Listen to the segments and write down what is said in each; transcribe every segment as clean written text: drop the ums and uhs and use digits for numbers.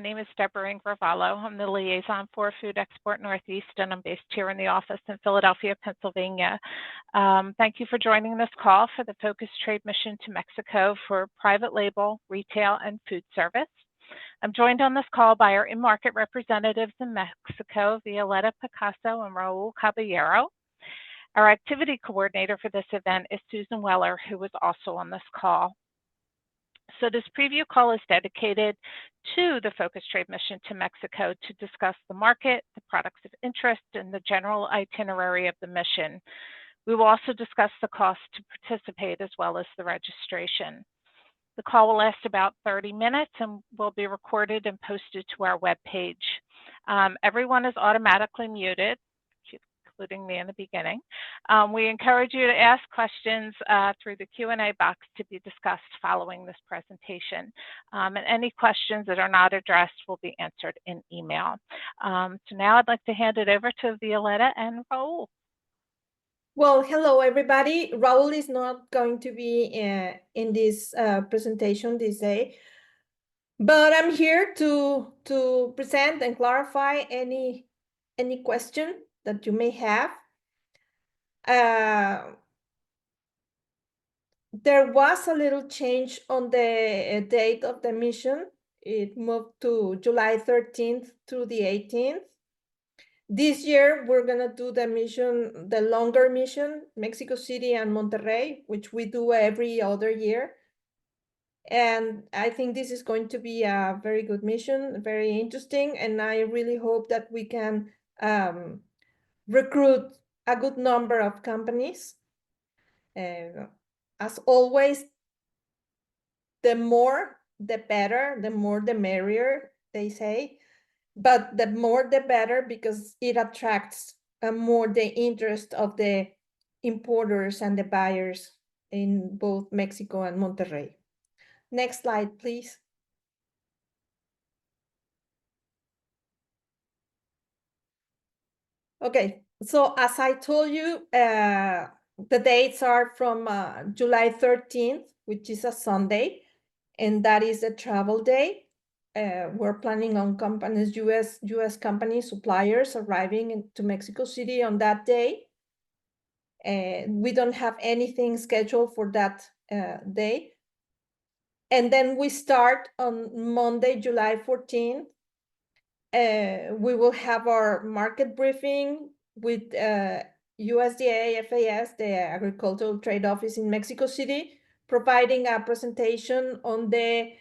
My name is Deborah Ingravallo. I'm the liaison for Food Export Northeast, and I'm based here in the office in Philadelphia, Pennsylvania. Thank you for joining this call for the Focus Trade Mission to Mexico for private label, retail, and food service. I'm joined on this call by our in-market representatives in Mexico, Violeta Picasso and Raul Caballero. Our activity coordinator for this event is Susan Weller, who is also on this call. So this preview call is dedicated to the Focus Trade Mission to Mexico to discuss the market, the products of interest, and the general itinerary of the mission. We will also discuss the cost to participate as well as the registration. The call will last about 30 minutes and will be recorded and posted to our webpage. Everyone is automatically muted, including me in the beginning. We encourage you to ask questions through the Q&A box to be discussed following this presentation. And any questions that are not addressed will be answered in email. So now I'd like to hand it over to Violeta and Raul. Well, hello, everybody. Raul is not going to be in this presentation this day, but I'm here to present and clarify any question that you may have. There was a little change on the date of the mission. It moved to July 13th through the 18th. This year, we're going to do the mission, the longer mission, Mexico City and Monterrey, which we do every other year. And I think this is going to be a very good mission, very interesting. And I really hope that we can recruit a good number of companies. As always, the more, the better, the more, the merrier, they say. But the more, the better, because it attracts more the interest of the importers and the buyers in both Mexico and Monterrey. Next slide, please. Okay, so as I told you, the dates are from July 13th, which is a Sunday, and that is a travel day. We're planning on companies, US companies, suppliers arriving into Mexico City on that day. We don't have anything scheduled for that day. And then we start on Monday, July 14th. We will have our market briefing with USDA, FAS, the Agricultural Trade Office in Mexico City, providing a presentation on the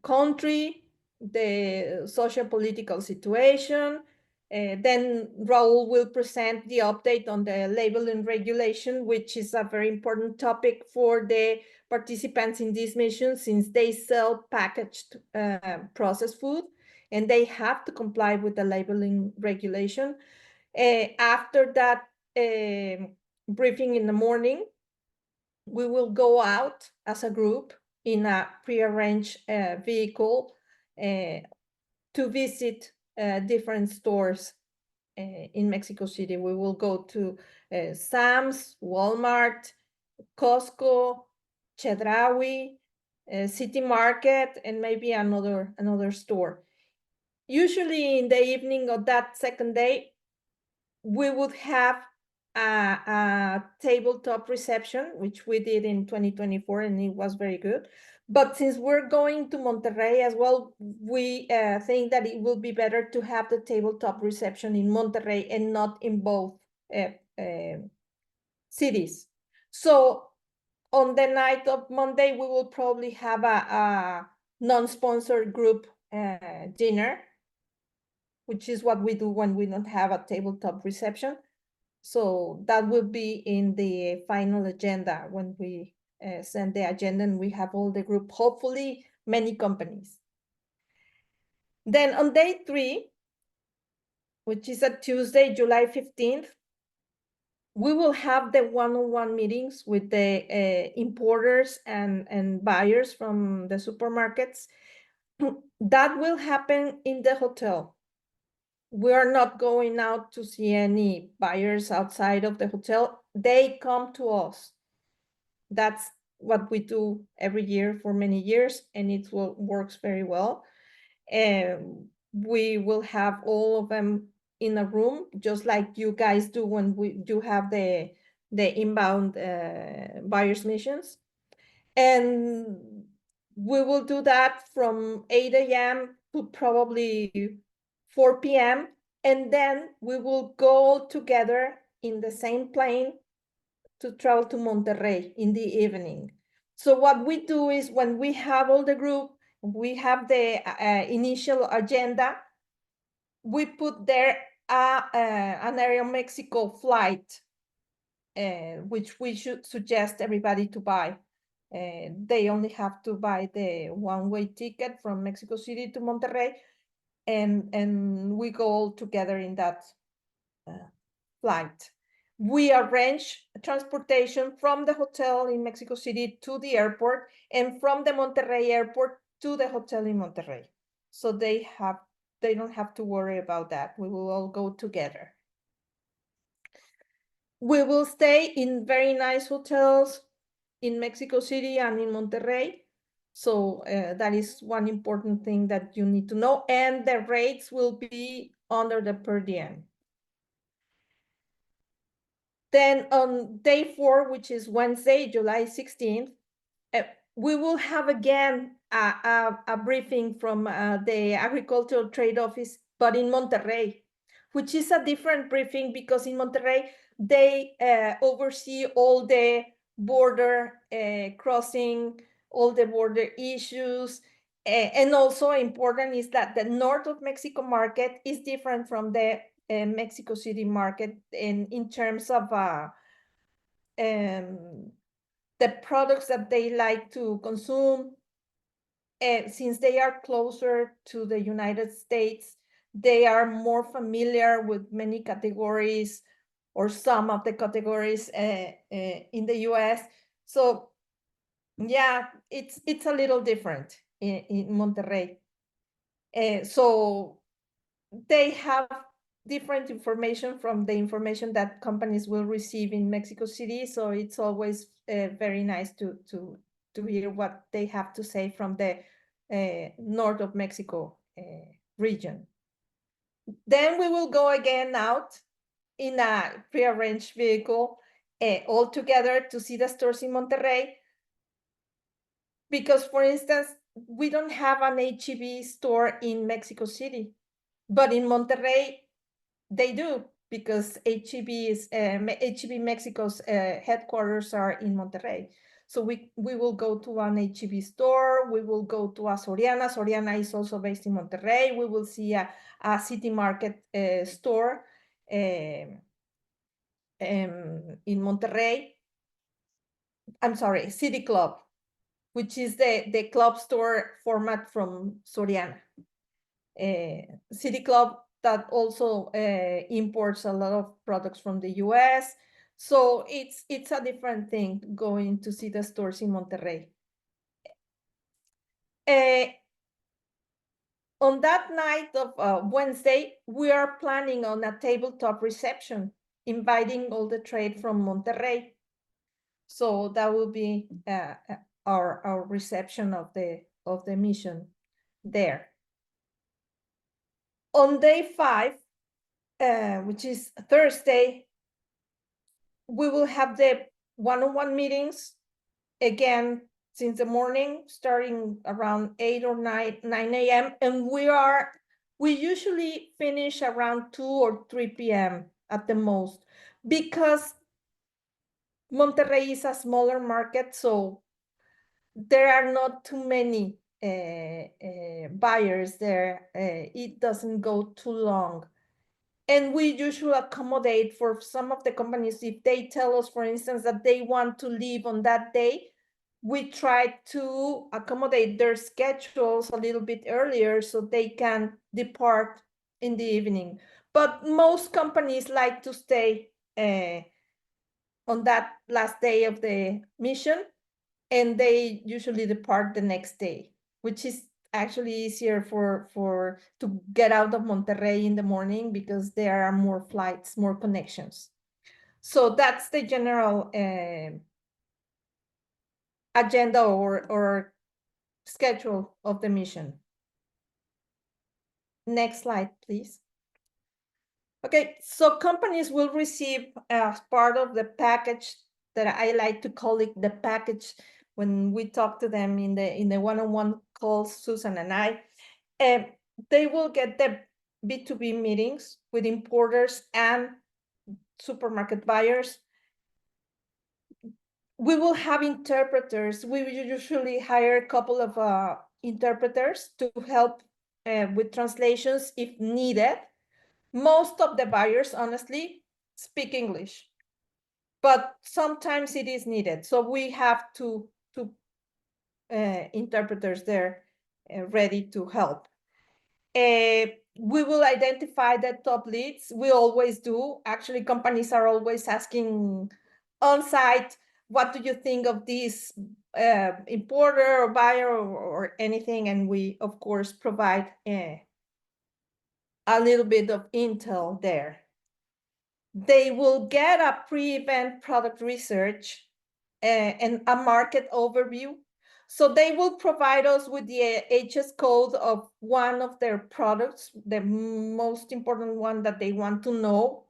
country, the socio-political situation. Then Raul will present the update on the labeling regulation, which is a very important topic for the participants in this mission, since they sell packaged processed food, and they have to comply with the labeling regulation. After that briefing in the morning, we will go out as a group in a prearranged vehicle to visit different stores in Mexico City. We will go to Sam's, Walmart, Costco, Chedraui, City Market, and maybe another store. Usually in the evening of that second day, we would have a tabletop reception, which we did in 2024, and it was very good. But since we're going to Monterrey as well, we think that it will be better to have the tabletop reception in Monterrey and not in both cities. So on the night of Monday, we will probably have a non-sponsored group dinner, which is what we do when we don't have a tabletop reception. So that will be in the final agenda when we send the agenda and we have all the group, hopefully many companies. Then on day 3, which is a Tuesday, July 15th, we will have the one-on-one meetings with the importers and buyers from the supermarkets. That will happen in the hotel. We are not going out to see any buyers outside of the hotel. They come to us. That's what we do every year for many years, and it works very well. We will have all of them in a room, just like you guys do when we do have the inbound buyers missions. And we will do that from 8 a.m. to probably 4 p.m. And then we will go together in the same plane to travel to Monterrey in the evening. So what we do is when we have all the group, we have the initial agenda, we put there an Aeromexico flight, which we should suggest everybody to buy. They only have to buy the one-way ticket from Mexico City to Monterrey, and we go all together in that flight. We arrange transportation from the hotel in Mexico City to the airport, and from the Monterrey airport to the hotel in Monterrey. So they don't have to worry about that. We will all go together. We will stay in very nice hotels in Mexico City and in Monterrey. So that is one important thing that you need to know. And the rates will be under the per diem. Then on day 4, which is Wednesday, July 16th, we will have again a briefing from the Agricultural Trade Office, but in Monterrey, which is a different briefing because in Monterrey, they oversee all the border crossing, all the border issues. And also important is that the north of Mexico market is different from the Mexico City market in terms of the products that they like to consume. Since they are closer to the United States, they are more familiar with many categories or some of the categories in the US. So yeah, it's a little different in Monterrey. So they have different information from the information that companies will receive in Mexico City. So it's always very nice to hear what they have to say from the north of Mexico region. Then we will go again out in a prearranged vehicle all together to see the stores in Monterrey. Because, for instance, we don't have an H-E-B store in Mexico City, but in Monterrey, they do, because H-E-B Mexico's headquarters are in Monterrey. So we will go to an H-E-B store. We will go to a Soriana. Soriana is also based in Monterrey. We will see a City Market store in Monterrey. I'm sorry, City Club, which is the club store format from Soriana. City Club that also imports a lot of products from the US. So it's a different thing going to see the stores in Monterrey. On that night of Wednesday, we are planning on a tabletop reception, inviting all the trade from Monterrey. So that will be our reception of the mission there. On day 5, which is Thursday, we will have the one-on-one meetings again since the morning, starting around 8 or 9 a.m. And we usually finish around 2 or 3 p.m. at the most, because Monterrey is a smaller market, so there are not too many buyers there. It doesn't go too long. And we usually accommodate for some of the companies. If they tell us, for instance, that they want to leave on that day, we try to accommodate their schedules a little bit earlier so they can depart in the evening. But most companies like to stay on that last day of the mission, and they usually depart the next day, which is actually easier to get out of Monterrey in the morning because there are more flights, more connections. So that's the general agenda or schedule of the mission. Next slide, please. Okay, so companies will receive as part of the package that I like to call it the package when we talk to them in the one-on-one calls, Susan and I, they will get the B2B meetings with importers and supermarket buyers. We will have interpreters. We usually hire a couple of interpreters to help with translations if needed. Most of the buyers, honestly, speak English, but sometimes it is needed. So we have two interpreters there ready to help. We will identify the top leads. We always do. Actually, companies are always asking on site, what do you think of this importer or buyer or anything? And we, of course, provide a little bit of intel there. They will get a pre-event product research and a market overview. So they will provide us with the HS code of one of their products, the most important one that they want to know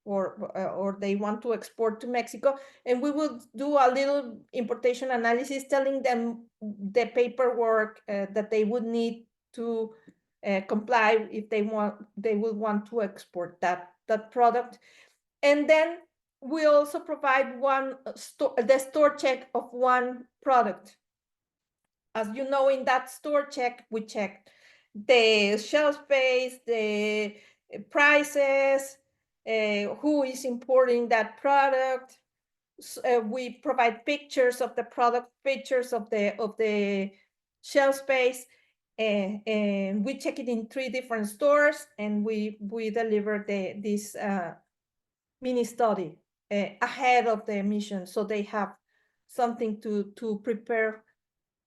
or they want to export to Mexico. And we will do a little importation analysis telling them the paperwork that they would need to comply if they would want to export that product. And then we also provide the store check of one product. As you know, in that store check, we check the shelf space, the prices, who is importing that product. We provide pictures of the product, pictures of the shelf space, and we check it in 3 different stores, and we deliver this mini study ahead of the mission, so they have something to prepare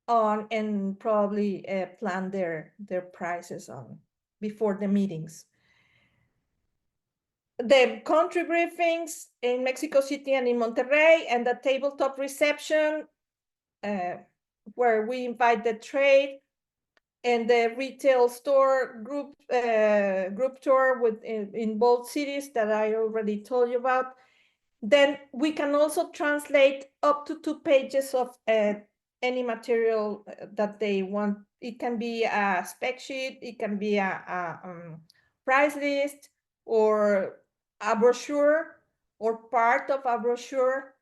on and probably plan their prices on before the meetings. The country briefings in Mexico City and in Monterrey, and the tabletop reception where we invite the trade, and the retail store group tour in both cities that I already told you about. Then we can also translate up to 2 pages of any material that they want. It can be a spec sheet, it can be a price list, or a brochure, or part of a brochure.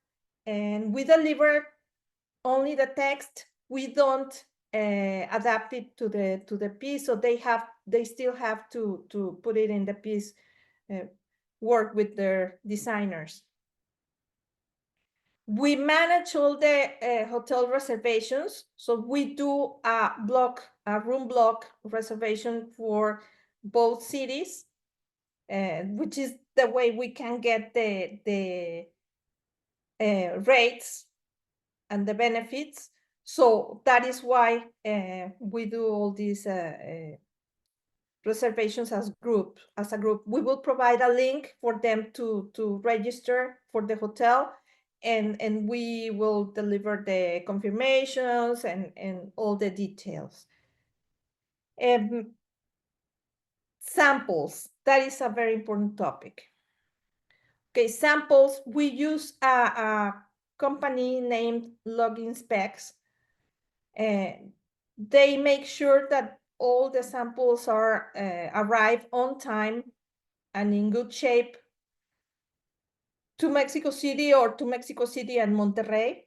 And we deliver only the text. We don't adapt it to the piece, so they still have to put it in the piece, work with their designers. We manage all the hotel reservations. So we do a room block reservation for both cities, which is the way we can get the rates and the benefits. So that is why we do all these reservations as a group. We will provide a link for them to register for the hotel, and we will deliver the confirmations and all the details. Samples, that is a very important topic. Okay, samples, we use a company named Login Specs. They make sure that all the samples arrive on time and in good shape to Mexico City, or to Mexico City and Monterrey.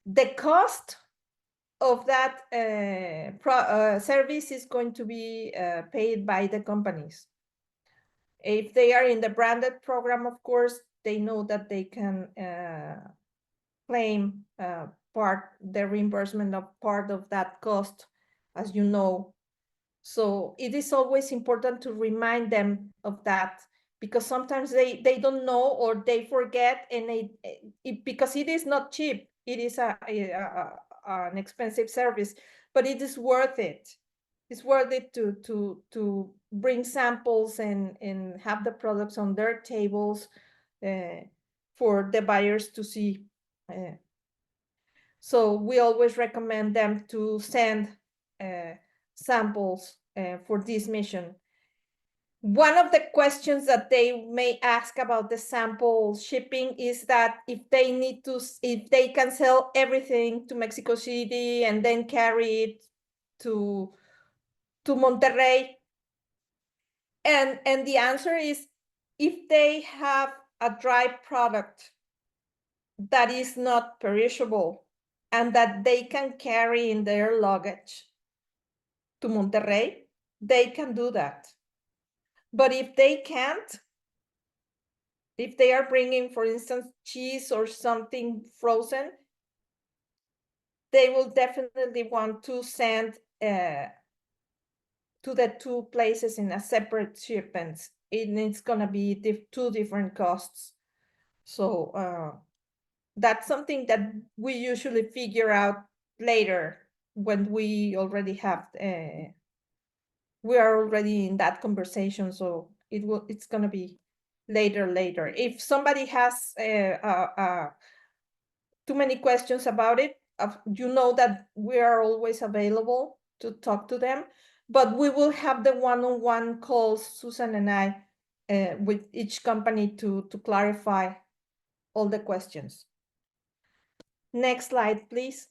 The cost of that service is going to be paid by the companies. If they are in the branded program, of course, they know that they can claim the reimbursement of part of that cost, as you know. So it is always important to remind them of that, because sometimes they don't know, or they forget, and because it is not cheap. It is an expensive service, but it is worth it. It's worth it to bring samples and have the products on their tables for the buyers to see. So we always recommend them to send samples for this mission. One of the questions that they may ask about the sample shipping is that if they can sell everything to Mexico City and then carry it to Monterrey. And the answer is, if they have a dry product that is not perishable and that they can carry in their luggage to Monterrey, they can do that. But if they can't, if they are bringing, for instance, cheese or something frozen, they will definitely want to send to the two places in a separate shipment. It's gonna be two different costs. So that's something that we usually figure out later when we already have we are already in that conversation. So it's gonna be later. If somebody has too many questions about it, you know that we are always available to talk to them, but we will have the one-on-one calls, Susan and I, with each company to clarify all the questions. Next slide, please.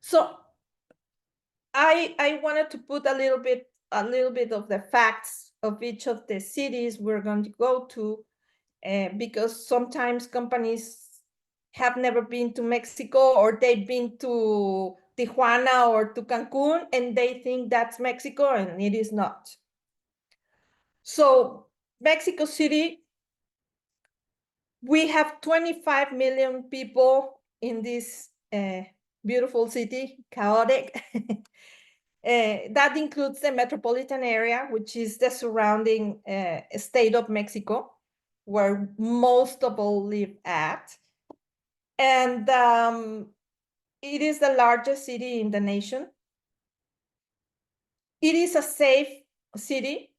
So I wanted to put a little bit of the facts of each of the cities we're going to go to, because sometimes companies have never been to Mexico, or they've been to Tijuana or to Cancun, and they think that's Mexico, and it is not. So Mexico City, we have 25 million people in this beautiful city, chaotic. That includes the metropolitan area, which is the surrounding state of Mexico, where most of all live at. And it is the largest city in the nation. It is a safe city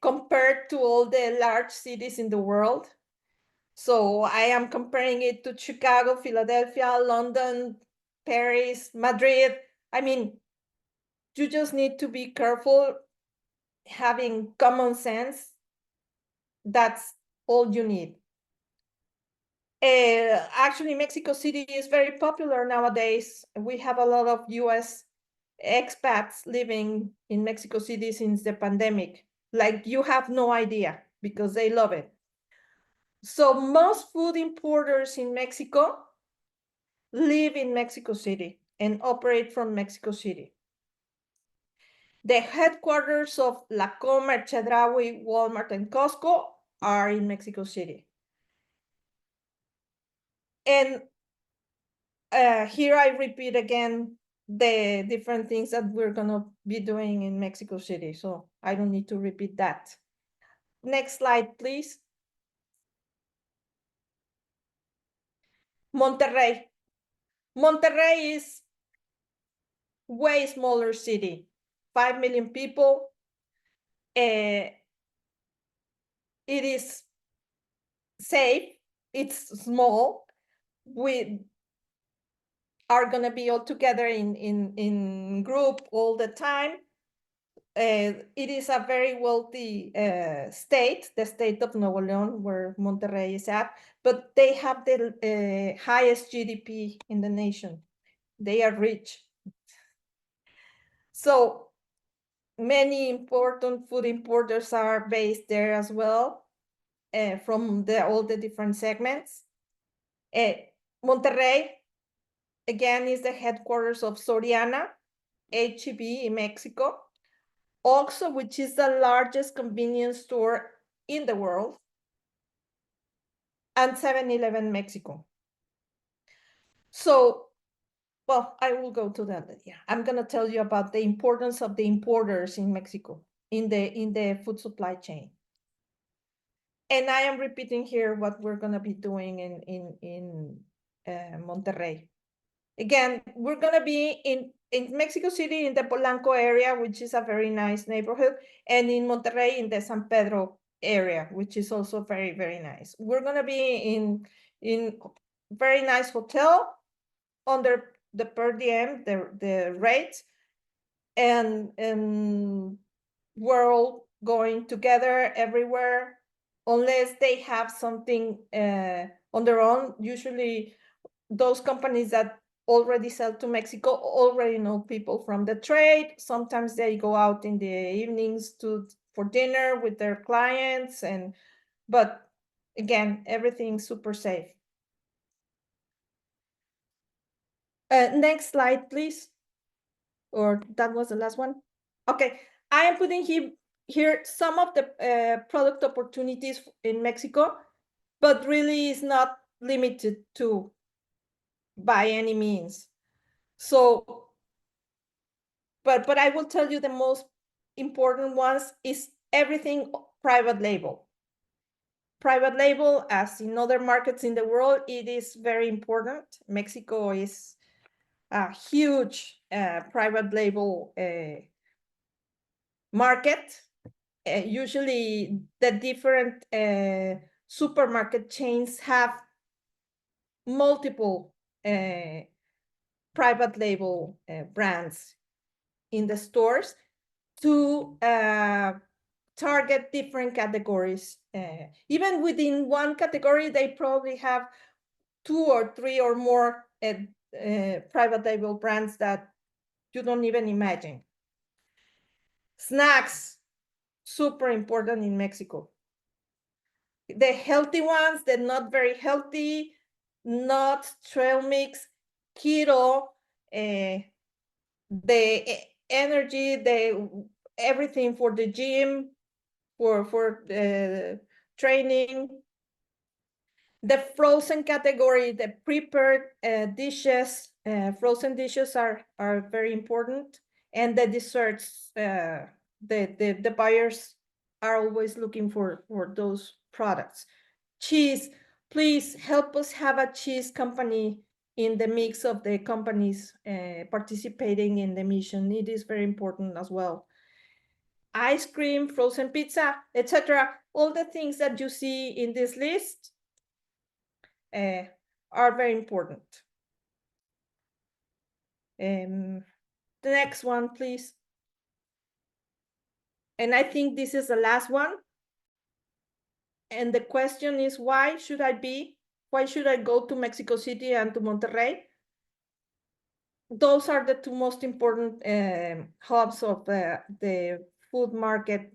compared to all the large cities in the world. So I am comparing it to Chicago, Philadelphia, London, Paris, Madrid. I mean, you just need to be careful, having common sense. That's all you need. Actually, Mexico City is very popular nowadays. We have a lot of US expats living in Mexico City since the pandemic. Like, you have no idea, because they love it. So most food importers in Mexico live in Mexico City and operate from Mexico City. The headquarters of La Comer, Chedraui, Walmart, and Costco are in Mexico City. And here I repeat again the different things that we're gonna be doing in Mexico City, so I don't need to repeat that. Next slide, please. Monterrey. Monterrey is way smaller city, 5 million people. It is safe, it's small. We are gonna be all together in group all the time. It is a very wealthy state, the state of Nuevo León, where Monterrey is at, but they have the highest GDP in the nation. They are rich. So many important food importers are based there as well, from all the different segments. Monterrey, again, is the headquarters of Soriana, H-E-B in Mexico. OXXO, which is the largest convenience store in the world, and 7-Eleven Mexico. So, well, I will go to that. Yeah, I'm gonna tell you about the importance of the importers in Mexico in the food supply chain. And I am repeating here what we're gonna be doing in Monterrey. Again, we're gonna be in Mexico City in the Polanco area, which is a very nice neighborhood, and in Monterrey in the San Pedro area, which is also very, very nice. We're gonna be in very nice hotel under the per diem, the rates, and we're all going together everywhere, unless they have something on their own. Usually those companies that already sell to Mexico already know people from the trade. Sometimes they go out in the evenings for dinner with their clients, but again, everything's super safe. Next slide, please. Or that was the last one. Okay, I am putting here some of the product opportunities in Mexico, but really is not limited to by any means. So, but I will tell you the most important ones is everything private label. Private label, as in other markets in the world, it is very important. Mexico is a huge private label market. Usually the different supermarket chains have multiple private label brands in the stores to target different categories. Even within one category, they probably have 2 or 3 or more private label brands that you don't even imagine. Snacks, super important in Mexico. The healthy ones, the not very healthy, not trail mix, keto, the energy, everything for the gym, for training. The frozen category, the prepared dishes, frozen dishes are very important, and the desserts. The buyers are always looking for those products. Cheese, please help us have a cheese company in the mix of the companies participating in the mission. It is very important as well. Ice cream, frozen pizza, etc. All the things that you see in this list are very important. The next one, please. And I think this is the last one. And the question is, why should I go to Mexico City and to Monterrey? Those are the 2 most important hubs of the food market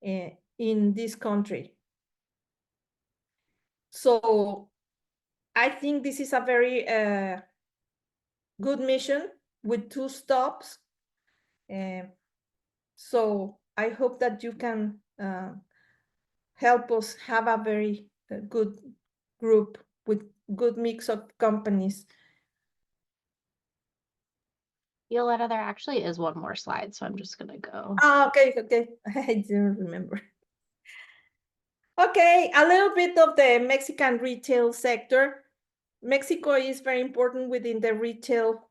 in this country. So I think this is a very good mission with 2 stops. So I hope that you can help us have a very good group with good mix of companies. Violetta, there actually is one more slide, so I'm just gonna go. Oh, okay. I didn't remember. Okay, a little bit of the Mexican retail sector. Mexico is very important within the retail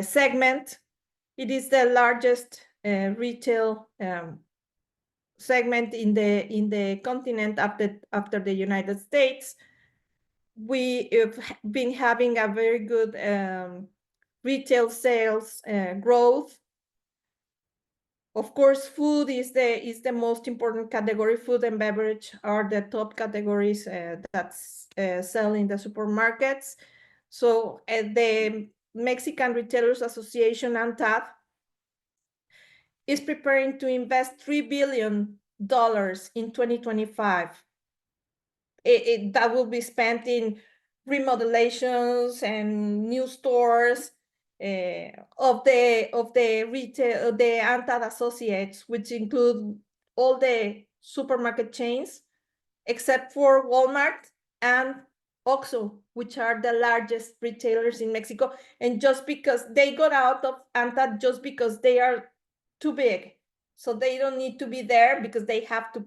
segment. It is the largest retail segment in the continent after the United States. We have been having a very good retail sales growth. Of course, food is the most important category. Food and beverage are the top categories that sell in the supermarkets. So the Mexican Retailers Association, ANTAD, is preparing to invest $3 billion in 2025. That will be spent in remodelations and new stores of the retail, the ANTAD associates, which include all the supermarket chains, except for Walmart and Oxxo, which are the largest retailers in Mexico. And just because they got out of ANTAD, just because they are too big, so they don't need to be there because they have to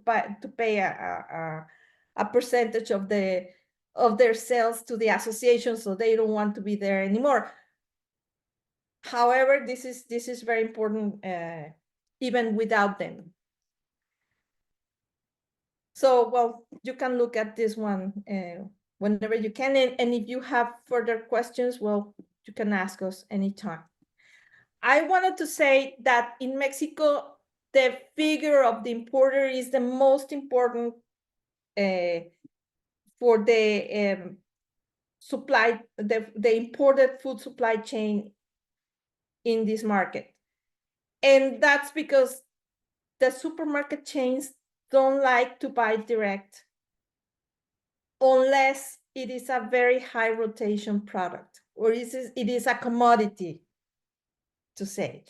pay a percentage of their sales to the association, so they don't want to be there anymore. However, this is very important even without them. So, well, you can look at this one whenever you can, and if you have further questions, well, you can ask us anytime. I wanted to say that in Mexico, the figure of the importer is the most important for the supply, the imported food supply chain in this market. And that's because the supermarket chains don't like to buy direct unless it is a very high rotation product or it is a commodity, to say.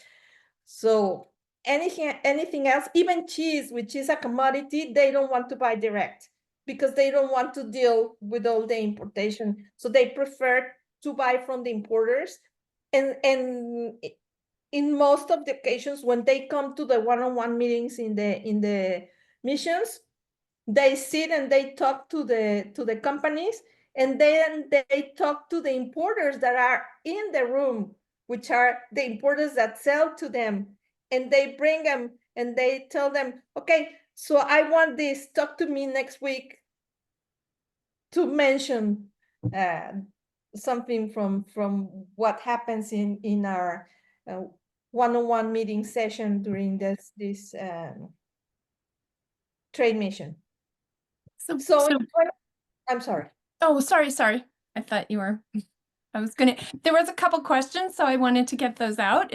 So anything else, even cheese, which is a commodity, they don't want to buy direct because they don't want to deal with all the importation. So they prefer to buy from the importers. And in most of the occasions, when they come to the one-on-one meetings in the missions, they sit and they talk to the companies, and then they talk to the importers that are in the room, which are the importers that sell to them, and they bring them and they tell them, okay, so I want this, talk to me next week to mention something from what happens in our one-on-one meeting session during this trade mission. So I'm sorry. Oh, sorry. I thought you were, there was a couple questions, so I wanted to get those out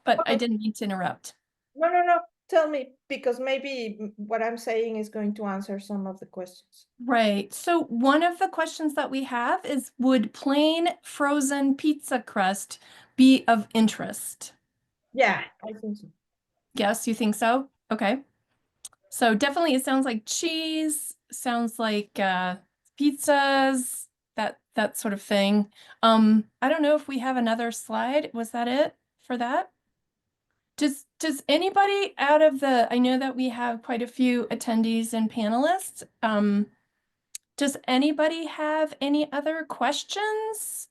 but I didn't mean to interrupt. No. Tell me, because maybe what I'm saying is going to answer some of the questions. Right. So one of the questions that we have is, would plain frozen pizza crust be of interest? Yeah, I think so. Yes, you think so? Okay. So definitely it sounds like cheese, sounds like pizzas, that sort of thing. I don't know if we have another slide. Was that it for that? Does anybody out of I know that we have quite a few attendees and panelists. Does anybody have any other questions?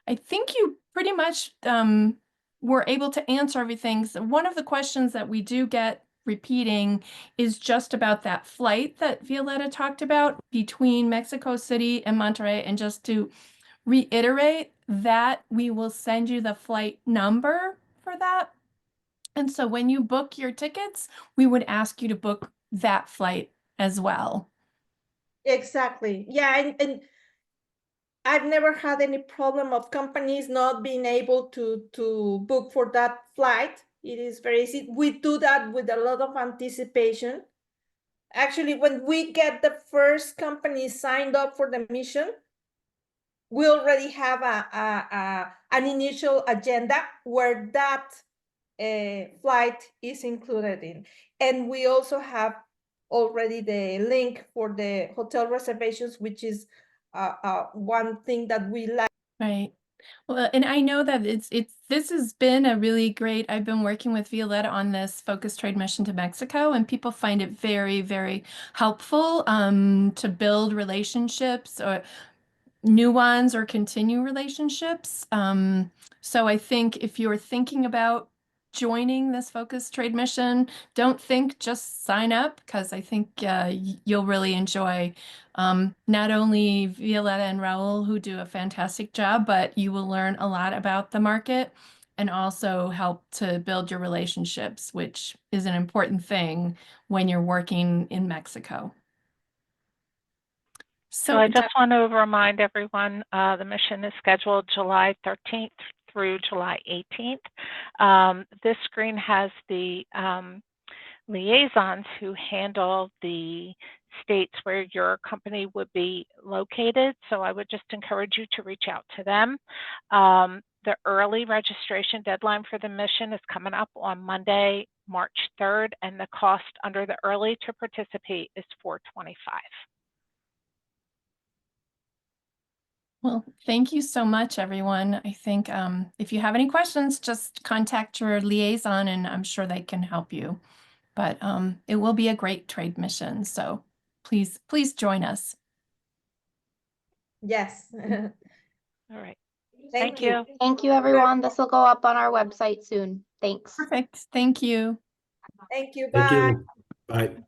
I think you pretty much were able to answer everything. So one of the questions that we do get repeating is just about that flight that Violetta talked about between Mexico City and Monterrey. And just to reiterate that, we will send you the flight number for that. And so when you book your tickets, we would ask you to book that flight as well. Exactly. Yeah, and I've never had any problem of companies not being able to book for that flight. It is very easy. We do that with a lot of anticipation. Actually, when we get the first company signed up for the mission, we already have an initial agenda where that flight is included in. And we also have already the link for the hotel reservations, which is one thing that we like. Right. Well, and I know that this has been a really great, I've been working with Violetta on this focused trade mission to Mexico, and people find it very, very helpful to build relationships or new ones or continue relationships. So I think if you're thinking about joining this focused trade mission, don't think just sign up, because I think you'll really enjoy not only Violetta and Raul, who do a fantastic job, but you will learn a lot about the market and also help to build your relationships, which is an important thing when you're working in Mexico. So I just want to remind everyone, the mission is scheduled July 13th through July 18th. This screen has the liaisons who handle the states where your company would be located. So I would just encourage you to reach out to them. The early registration deadline for the mission is coming up on Monday, March 3rd, and the cost under the early to participate is $425. Well, thank you so much, everyone. I think if you have any questions, just contact your liaison and I'm sure they can help you. But it will be a great trade mission. So please join us. Yes. All right. Thank you. Thank you, everyone. This will go up on our website soon. Thanks. Perfect. Thank you. Thank you. Thank Bye. you. Bye.